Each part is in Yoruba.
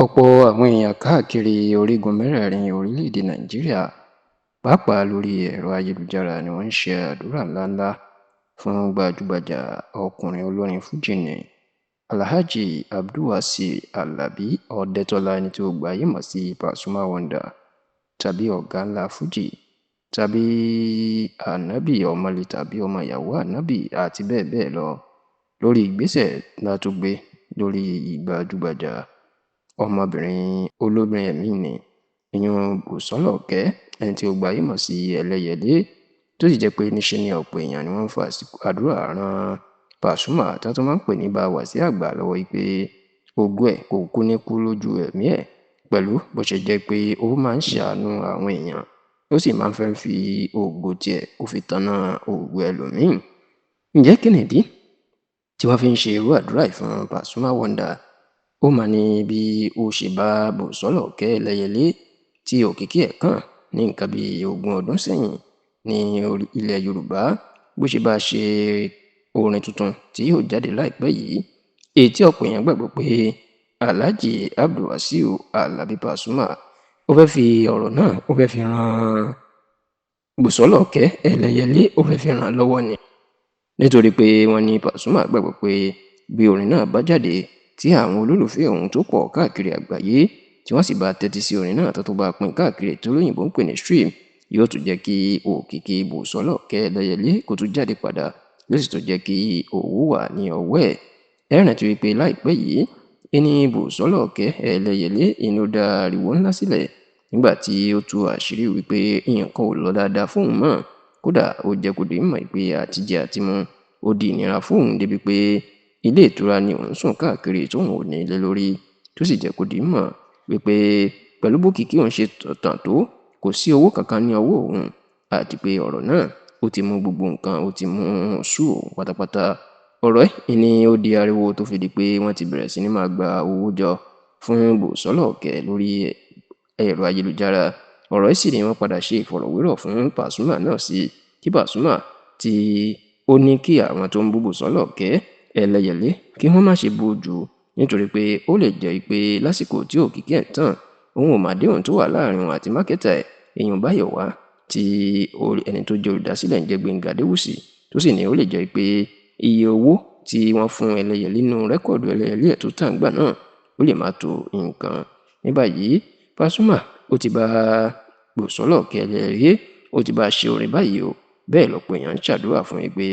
Ọ̀pọ̀ àwọn èèyàn káàkiri orígun mẹ́rẹ̀ẹ̀rin orílẹ̀-èdè Nàìjíríà, pàápàá lórí ẹ̀rọ ayélujára ni wọ́n ń ṣe àdúrà ńláńlá fún gbajúgbajà ọkùnrin olórin fújì nni Alhaji Abdulwasiu Alabi Ọdẹ́tọ́lá, ẹni tí gbogbo ayé mọ̀ sí Pasuma Wonder, tàbí ọ̀gá ńlá fújì, tàbí Ànábì ọmọle tàbí ọmọ ìyàwó Ànábì àti bẹ́ẹ̀ bẹ́ẹ̀ lọ, lórí ìgbésẹ̀ ńlá tó gbé lórí gbajúgbajà ọmọbìnrin olórin ẹ̀mí nni ìyún Bùsọ́lá-Ọ̀kẹ́, ẹni tí gbogbo ayé mọ̀ sí Ẹlẹ́yẹlé, tó sì jẹ́ pé níṣe ni ọ̀pọ̀ èèyàn ni wọ́n ń fàsìkò àdúrà ran Pasuma, tí wọ́n tún máa ń pè ní Bawàsí àgbà, lọ́wọ́ pé ògo ẹ̀ kò kú ní kú lójú ẹ̀mí ẹ̀, pẹ̀lú bó ṣe jẹ́ pé ó máa ń ṣàánú àwọn èèyàn, ó sì máa ń fẹ́ fi ògo tiẹ̀ ó fi tanná ògo ẹlòmíì. Ǹjẹ́ kí nìdí tí wọ́n fi ń ṣe irú àdúrà yìí fún Pasuma Wonder? Ó mà ní bí ó ṣe bá Bùsọ́lá-Ọ̀kẹ́ Ẹlẹ́yẹlé tí òkìkí ẹ̀ kàn ní nǹkan bí 20 ọdún sẹ́yìn ní ilẹ̀ Yorùbá, bó ṣe bá ṣe orin tuntun tí yóò jáde láìpẹ́ yìí, èyí tí ọ̀pọ̀ èèyàn gbàgbọ́ pé Alhaji Abdulwasiu Alabi Pasuma ó fẹ́ fi ọ̀rọ̀ náà ó fẹ́ fi ran Bùsọ́lá-Ọ̀kẹ́ Ẹlẹ́yẹlé, ó fẹ́ fi ràn lọ́wọ́ ni, nítorí pé wọ́n ní Pasuma gbàgbọ́ pé bí orin náà bá jáde tí àwọn olólùfẹ́ òun tó pọ̀ káàkiri àgbáyé tí wọ́n sì bá tẹ́tí sí orin náà tó bá pín káàkiri tí olóyìnbó ń pè ní stream, yóò tún jẹ́ kí òkìkí Bùsọ́lá-Ọ̀kẹ́ Ẹlẹ́yẹlé kó tún jáde padà, yóò sì tún jẹ́ kí òwò wà ní ọwọ́ ẹ̀. Ẹ rántí wípé láìpẹ́ yìí ẹni Bùsọ́lá-Ọ̀kẹ́ Ẹlẹ́yẹlé inú dá ariwo ńlá sílẹ̀ nígbà tí ó tú àṣírí wípé nǹkan ò lọ dáadáa fóun mọ́, kódà ó jẹ́ kó di mímọ̀ pé àtijẹ àtimu ó di ìnira fóun, débi pé ilé ìtura ni òun sùn káàkiri tóun ò ní ilé lórí, tó sì jẹ́ kó di mímọ̀ wípé pẹ̀lú bókìkí òun ṣe tàn tó, kò sí owó kankan ní ọwọ́ òun, àti pé ọ̀rọ̀ náà ó ti mú gbogbo nǹkan ó ti mú sú òun pátápátá. Ọ̀rọ̀ ẹ̀ ni ó di ariwo tó fi di pé wọ́n ti bẹ̀rẹ̀ sí ní máa gba owó jọ fún Bùsọ́lá-Ọ̀kẹ́ lórí ẹ̀rọ ayélujára. Ọ̀rọ̀ yìí sì ni wọ́n padà ṣe ìfọ̀rọ̀wérọ̀ fún Pasuma náà sí, kí Pasuma tí ó ní kí àwọn tó ń bú Bùsọ́lá-Ọ̀kẹ́ Ẹlẹ́yẹlé kí wọ́n má ṣe bú jù, nítorí pé ó lè jẹ́ pé lásìkò tí òkìkí ẹ̀ tàn, òun ò máa déhùn tó wà láàrin òun àti mákẹ́tà ẹ̀, èèyàn Báyọ̀wá, tí ẹni tó jẹ́ olùdásílẹ̀ ń jẹ́ Gbénga Adéwùsì, tó sì ní ó lè jẹ́ pé iye owó tí wọ́n fún Ẹlẹ́yẹlé nínú rẹ́kọ̀dù Ẹlẹ́yẹlé ẹ̀ tó tà ńgbà náà ó lè má tó nǹkan. Ní báyìí Pasuma ó ti bá Bùsọ́lá-Ọ̀kẹ́ Ẹlẹ́yẹlé ó ti bá ṣe orin báyìí o, bẹ́ẹ̀ lọ́pọ̀ èèyàn ń ṣàdúrà fún pé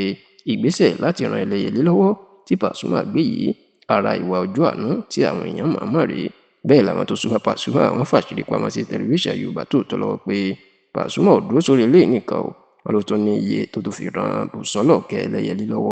ìgbésẹ̀ láti ran Ẹlẹ́yẹlé lọ́wọ́ tí Pasuma gbé yìí, ara ìwà ojú àánú tí àwọn èèyàn mọ̀ọ́mọ̀ rèé. Bẹ́ẹ̀ làwọn tó súnmọ́ Pasuma wọ́n fàṣírí pamọ́ sí tẹlifíṣàn Yorùbá Tòótọ́ lọ́wọ́ pé Pasuma ò dúró sórí eléyìí nìkan o, wọ́n ló tún ní iye tó fi ran Bùsọ́lá-Ọ̀kẹ́ Ẹlẹ́yẹlé lọ́wọ́.